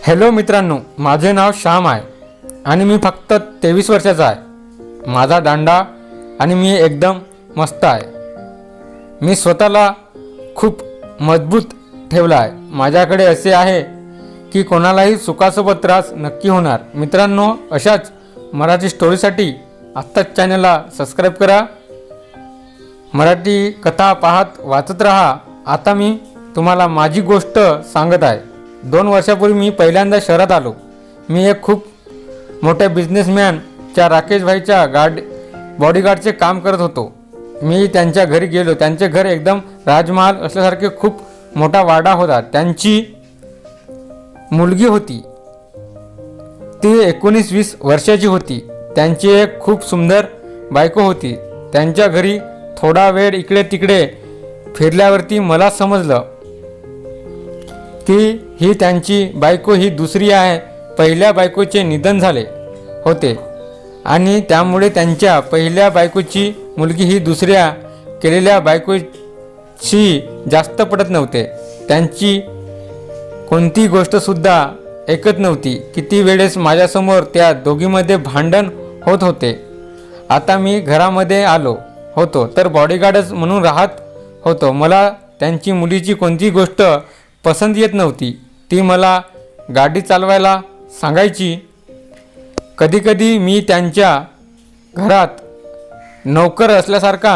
Hello मित्रांनो, माझे नाव श्याम आहे आणि मी फक्त 23 वर्षाचा आहे। माझा दांडा आणि मी एकदम मस्त आहे। मी स्वतःला खूप मजबूत ठेवला आहे। माझ्याकडे असे आहे की कोणालाही सुखासोबत त्रास नक्की होणार। मित्रांनो, अशाच मराठी स्टोरीसाठी आत्ताच चॅनलला सबस्क्राईब करा। मराठी कथा पाहत वाचत रहा। आता मी तुम्हाला माझी गोष्ट सांगत आहे। 2 वर्षापूर्वी मी पहिल्यांदा शहरात आलो। मी एक खूप मोठ्या बिझनेसमॅनच्या राकेश भाईच्या बॉडीगार्डचे काम करत होतो। मी त्यांच्या घरी गेलो। त्यांचे घर एकदम राजमहाल असल्यासारखे खूप मोठा वाडा होता। त्यांची मुलगी होती, ती 19-20 वर्षाची होती। त्यांची एक खूप सुंदर बायको होती। त्यांच्या घरी थोडा वेळ इकडे तिकडे फिरल्यावरती मला समजलं की ही त्यांची बायको ही दुसरी आहे। पहिल्या बायकोचे निधन झाले होते आणि त्यामुळे त्यांच्या पहिल्या बायकोची मुलगी ही दुसऱ्या केलेल्या बायकोशी जास्त पटत नव्हते। त्यांची कोणती गोष्टसुद्धा ऐकत नव्हती। किती वेळेस माझ्यासमोर त्या दोघींमध्ये भांडण होत होते। आता मी घरामध्ये आलो होतो तर बॉडीगार्डच म्हणून राहत होतो। मला त्यांची मुलीची कोणती गोष्ट पसंत येत नव्हती। ती मला गाडी चालवायला सांगायची। कधीकधी मी त्यांच्या घरात नोकर असल्यासारखा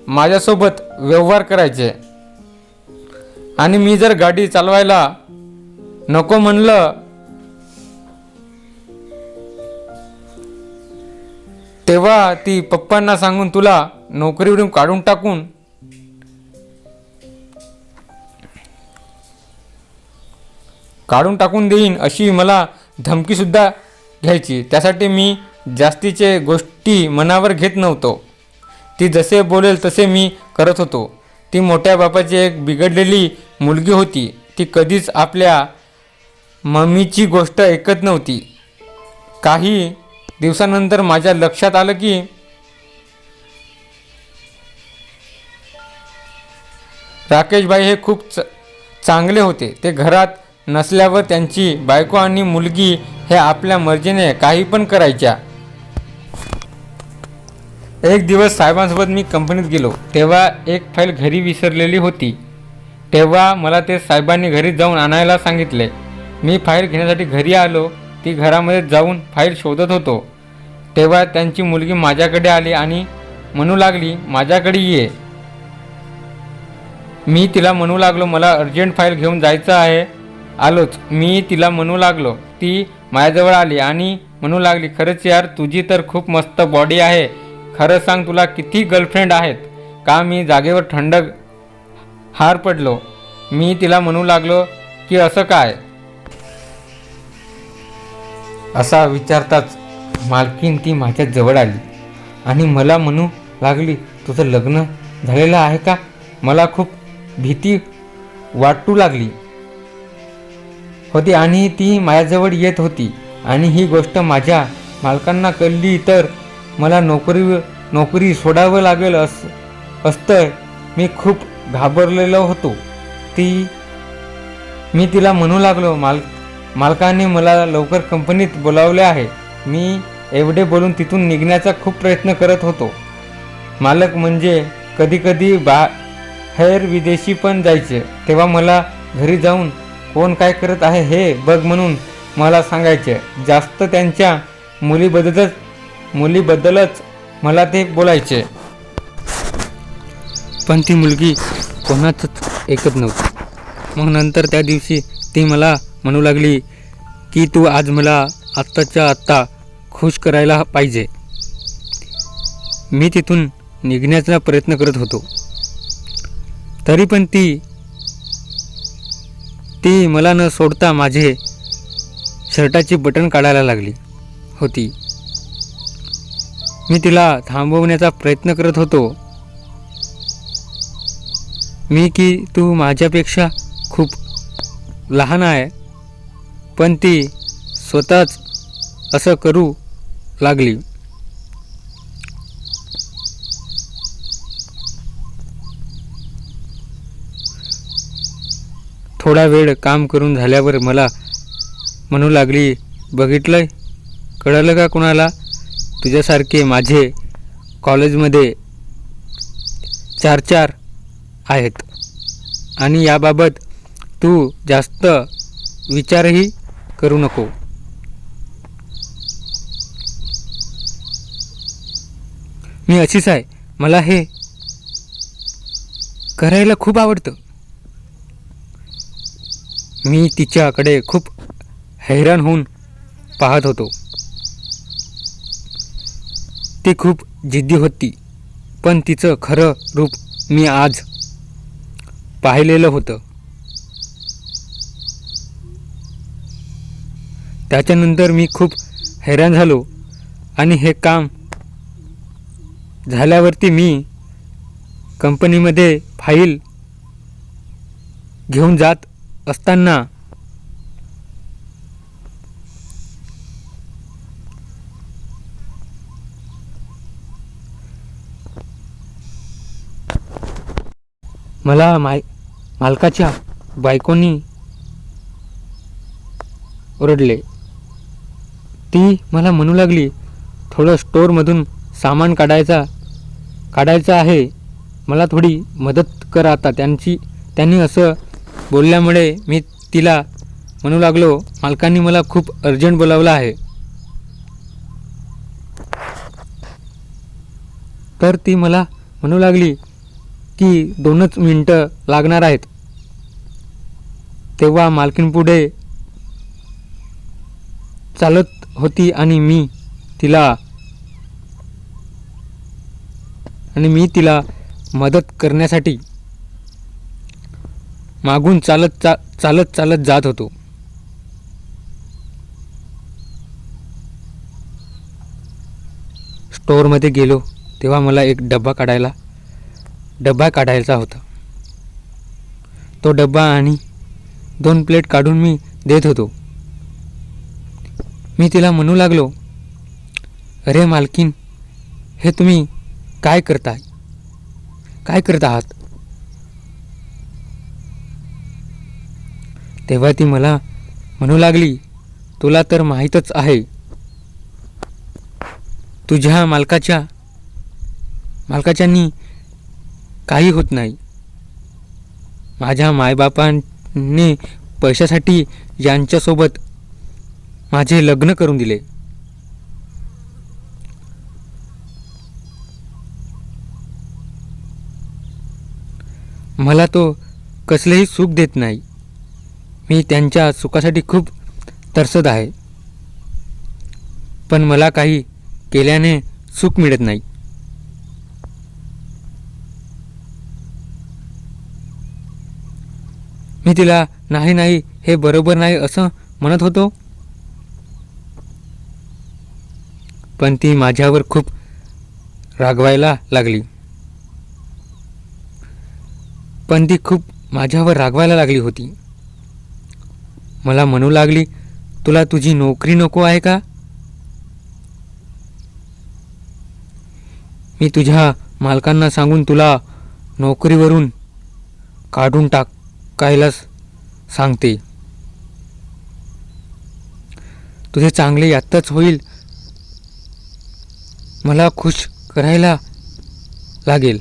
माझ्यासोबत व्यवहार करायचे आणि मी जर गाडी चालवायला नको म्हणलं तेव्हा ती पप्पांना सांगून तुला नोकरीवरून काढून टाकून देईन अशी मला धमकीसुद्धा घ्यायची। त्यासाठी मी जास्तीचे गोष्टी मनावर घेत नव्हतो। ती जसे बोलेल तसे मी करत होतो। ती मोठ्या बापाची एक बिघडलेली मुलगी होती। ती कधीच आपल्या मम्मीची गोष्ट ऐकत नव्हती। काही दिवसानंतर माझ्या लक्षात आलं की राकेश भाई हे खूप चांगले होते। ते घरात नसल्यावर त्यांची बायको आणि मुलगी हे आपल्या मर्जीने काही पण करायच्या। एक दिवस साहेबांसोबत मी कंपनीत गेलो तेव्हा एक फाईल घरी विसरलेली होती। तेव्हा मला ते साहेबांनी घरी जाऊन आणायला सांगितले। मी फाईल घेण्यासाठी घरी आलो। ती घरामध्ये जाऊन फाईल शोधत होतो तेव्हा त्यांची मुलगी माझ्याकडे आली आणि म्हणू लागली, माझ्याकडे ये। मी तिला म्हणू लागलो, मला अर्जंट फाईल घेऊन जायचं आहे, आलोच। मी तिला म्हणू लागलो। ती माझ्याजवळ आली आणि म्हणू लागली, खरंच यार तुझी तर खूप मस्त बॉडी आहे। खरं सांग तुला किती गर्लफ्रेंड आहेत का? मी जागेवर थंड हार पडलो। मी तिला म्हणू लागलो की असं काय? असा विचारताच मालकीन ती माझ्या जवळ आली आणि मला म्हणू लागली, तुझं लग्न झालेलं आहे का? मला खूप भीती वाटू लागली होती आणि ती माझ्याजवळ येत होती आणि ही गोष्ट माझ्या मालकांना कळली तर मला नोकरी सोडावं लागेल असतं। मी खूप घाबरलेलो होतो। मी तिला म्हणू लागलो, मालकाने मला लवकर कंपनीत बोलावले आहे। मी एवढे बोलून तिथून निघण्याचा खूप प्रयत्न करत होतो। मालक म्हणजे कधीकधी बाहेर विदेशी पण जायचे तेव्हा मला घरी जाऊन कोण काय करत आहे हे बघ म्हणून मला सांगायचे। जास्त त्यांच्या मुलीबद्दलच मला ते बोलायचे, पण ती मुलगी कोणाचंच ऐकत नव्हती। मग नंतर त्या दिवशी ती मला म्हणू लागली की तू आज मला आत्ताच्या आत्ता खुश करायला पाहिजे। मी तिथून निघण्याचा प्रयत्न करत होतो तरी पण ती मला न सोडता माझे शर्टाची बटन काढायला लागली होती। मी तिला थांबवण्याचा प्रयत्न करत होतो की तू माझ्यापेक्षा खूप लहान आहे, पण ती स्वतःच असं करू लागली। थोडा वेळ काम करून झाल्यावर मला म्हणू लागली, बघितलंय, कळलं का कुणाला? तुझ्यासारखे माझे कॉलेजमध्ये 4 आहेत आणि याबाबत तू जास्त विचारही करू नको. मी अशीच आहे, मला हे करायला खूप आवडतं. मी तिच्याकडे खूप हैराण होऊन पाहत होतो. ती खूप जिद्दी होती, पण तिचं खरं रूप मी आज पाहिलेलं होतं. त्याच्यानंतर मी खूप हैराण झालो आणि हे काम झाल्यावरती मी कंपनीमध्ये फाईल घेऊन जात असताना मला मालकाच्या बायकोनी ओरडले. ती मला म्हणू लागली, थोडं स्टोअरमधून सामान काढायचं आहे, मला थोडी मदत कर आता. त्यांनी असं बोलल्यामुळे मी तिला म्हणू लागलो, मालकांनी मला खूप अर्जंट बोलावलं आहे. तर ती मला म्हणू लागली की 2च मिनटं लागणार आहेत. तेव्हा मालकीणपुढे चालत होती आणि मी तिला मदत करण्यासाठी मागून चालत जात होतो. स्टोअरमध्ये गेलो तेव्हा मला एक डब्बा काढायचा होता. तो डब्बा आणि 2 प्लेट काढून मी देत होतो. मी तिला म्हणू लागलो, अरे मालकीन, हे तुम्ही काय करत आहात? तेव्हा ती मला म्हणू लागली, तुला तर माहीतच आहे, तुझ्या मालकाच्यानी काही होत नाही. माझ्या मायबापांनी पैशासाठी यांच्यासोबत माझे लग्न करून दिले. मला तो कसलेही सुख देत नाही. मी त्यांच्या सुखासाठी खूप तरसत आहे, पण मला काही केल्याने सुख मिळत नाही. मी तिला नाही, हे बरोबर नाही असं म्हणत होतो, पण ती माझ्यावर खूप रागवायला लागली होती. मला म्हणू लागली, तुला तुझी नोकरी नको आहे का? मी तुझ्या मालकांना सांगून तुला नोकरीवरून काढून टाकायला सांगते. तुझे चांगले यातच होईल. मला खुश करायला लागेल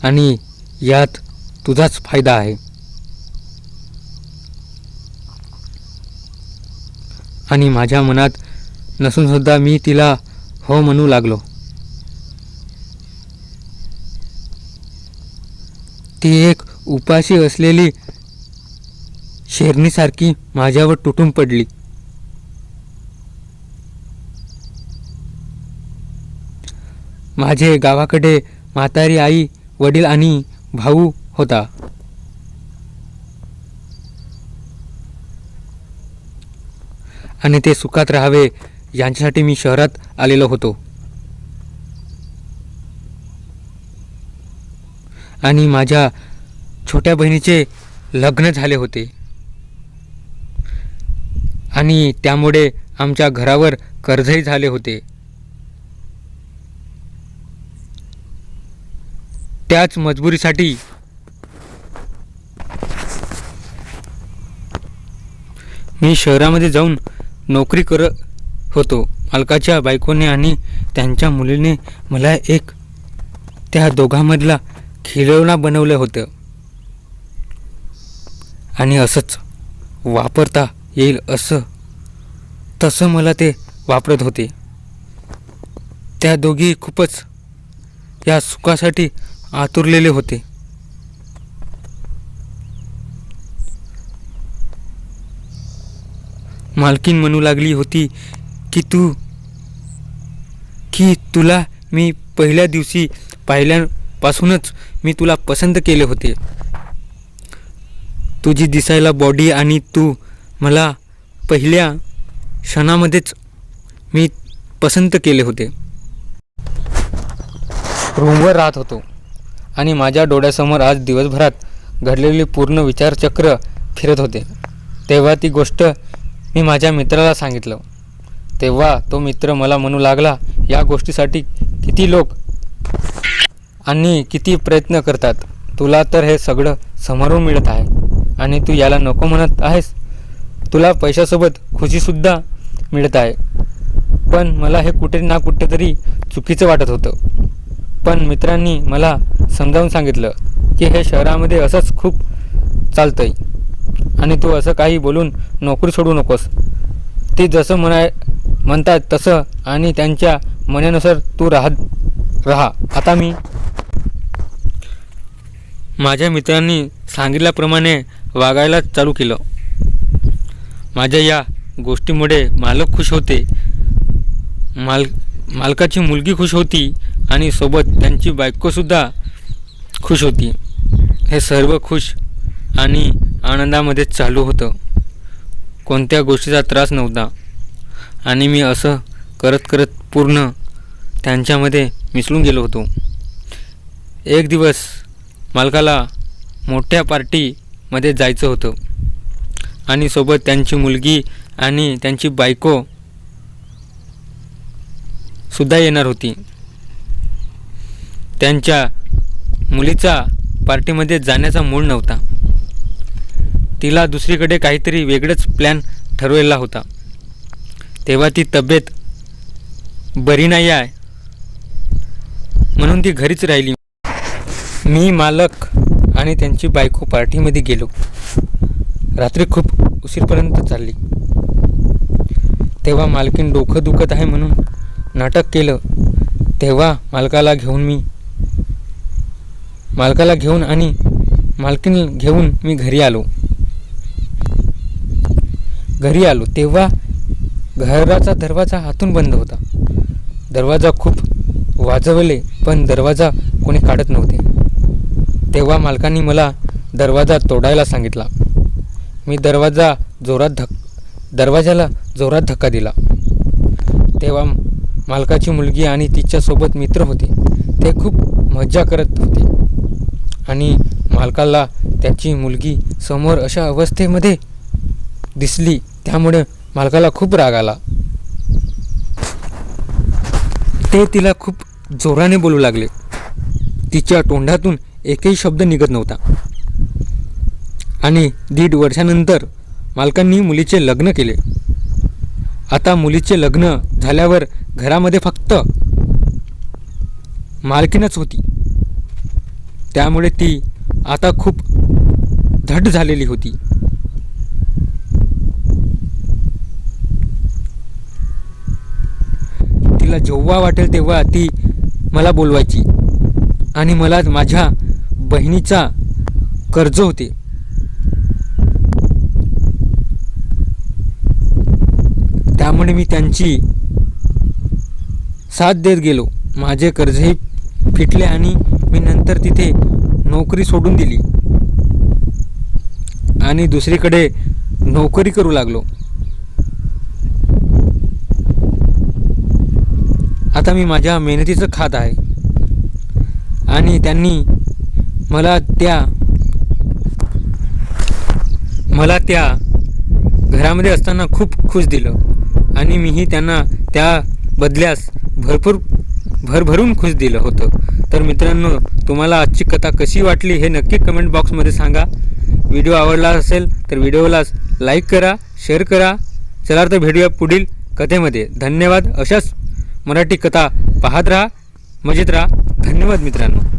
आणि यात तुझाच फायदा आहे. आणि माझ्या मनात नसून सुद्धा मी तिला हो म्हणू लागलो. ती एक उपाशी असलेली शेरणीसारखी माझ्यावर तुटून पडली. माझे गावाकडे म्हातारी आई, वडील आणि भाऊ होता. आणि ते सुखात राहावे यांच्यासाठी मी शहरात आलेलो होतो. आणि माझ्या छोट्या बहिणीचे लग्न झाले होते आणि त्यामुळे आमच्या घरावर कर्जही झाले होते. त्याच मजबुरीसाठी मी शहरामध्ये जाऊन नोकरी करत होतो. मालकाच्या बायकोने आणि त्यांच्या मुलीने मला एक त्या दोघांमधला खिलौना बनवलं होतं आणि असंच वापरता येईल असं तसं मला ते वापरत होते. त्या दोघी खूपच या सुखासाठी आतुरलेले होते. मालकीन म्हणू लागली होती की तुला मी पहिल्या दिवशी पाहिल्यापासूनच मी तुला पसंत केले होते. तुझी दिसायला बॉडी आणि तू मला पहिल्या क्षणामध्येच मी पसंत केले होते. रूमवर राहत होतो आणि माझ्या डोळ्यासमोर आज दिवसभरात घडलेले पूर्ण विचारचक्र फिरत होते. तेव्हा ती गोष्ट मी माझ्या मित्राला सांगितलं. तेव्हा तो मित्र मला म्हणू लागला, या गोष्टीसाठी किती लोक आणि किती प्रयत्न करतात. तुला तर हे सगळं समोरून मिळत आहे आणि तू याला नको म्हणत आहेस. तुला पैशासोबत खुशीसुद्धा मिळत आहे. पण मला हे कुठे ना कुठेतरी चुकीचं वाटत होतं. पण मित्रांनी मला समजावून सांगितलं की हे शहरामध्ये असंच खूप चालतंय आणि तू असं काही बोलून नोकरी सोडू नकोस. ते जसं म्हणतात तसं आणि त्यांच्या म्हणण्यानुसार तू राहा. आता मी माझ्या मित्रांनी सांगितल्याप्रमाणे वागायला चालू केलं. माझ्या या गोष्टीमुळे मालक खुश होते, मालकाची मुलगी खुश होती आणि सोबत त्यांची बायकोसुद्धा खुश होती. हे सर्व खुश आणि आनंदामध्ये चालू होतं. कोणत्या गोष्टीचा त्रास नव्हता आणि मी असं करत करत पूर्ण त्यांच्यामध्ये मिसळून गेलो होतो. एक दिवस मालकाला मोठ्या पार्टीमध्ये जायचं होतं आणि सोबत त्यांची मुलगी आणि त्यांची बायको सुद्धा येणार होती. त्यांच्या मुलीचा पार्टीमध्ये जाण्याचा मूड नव्हता. तिला दुसरीकडे काहीतरी वेगळंच प्लॅन ठरवलेला होता. तेव्हा ती तब्येत बरी नाही आहे म्हणून ती घरीच राहिली. मी मालक आणि त्यांची बायको पार्टीमध्ये गेलो. रात्री खूप उशीरपर्यंत चालली. तेव्हा मालकीन डोकं दुखत आहे म्हणून नाटक केलं. तेव्हा मालकाला घेऊन आणि मालकीन घेऊन मी घरी आलो. तेव्हा घराचा दरवाजा आतून बंद होता. दरवाजा खूप वाजवले पण दरवाजा कोणी काढत नव्हते. तेव्हा मालकांनी मला दरवाजा तोडायला सांगितला. मी दरवाजाला जोरात धक्का दिला. तेव्हा मालकाची मुलगी आणि तिच्यासोबत मित्र होते. ते खूप मज्जा करत होते आणि मालकाला त्याची मुलगी समोर अशा अवस्थेमध्ये दिसली. त्यामुळे मालकाला खूप राग आला. ते तिला खूप जोराने बोलू लागले. तिच्या तोंडातून एकही शब्द निघत नव्हता. आणि 1.5 वर्षानंतर मालकांनी मुलीचे लग्न केले. आता मुलीचे लग्न झाल्यावर घरामध्ये फक्त मालकीनच होती. त्यामुळे ती आता खूप धड झालेली होती. तिला जेव्हा वाटेल तेव्हा ती मला बोलवायची आणि मला माझ्या बहिणीचा कर्ज होते. त्यामुळे मी त्यांची साथ देत गेलो. माझे कर्जही फिटले आणि मी नंतर तिथे नोकरी सोडून दिली आणि दुसरीकडे नोकरी करू लागलो. आता मी माझ्या मेहनतीचं खात आहे आणि त्यांनी मला त्या घरामध्ये असताना खूप खुश दिलं आणि मीही त्यांना त्या बदल्यास भरभरून खुश दिलं होतं. तर मित्रांनो, तुम्हाला आजची कथा कशी वाटली हे नक्की कमेंट बॉक्समध्ये सांगा. व्हिडिओ आवडला असेल तर व्हिडिओला लाईक करा, शेअर करा. चला तर भेटूया पुढील कथेमध्ये. धन्यवाद. अशाच मराठी कथा पाहत राहा, मजेत राहा. धन्यवाद मित्रांनो.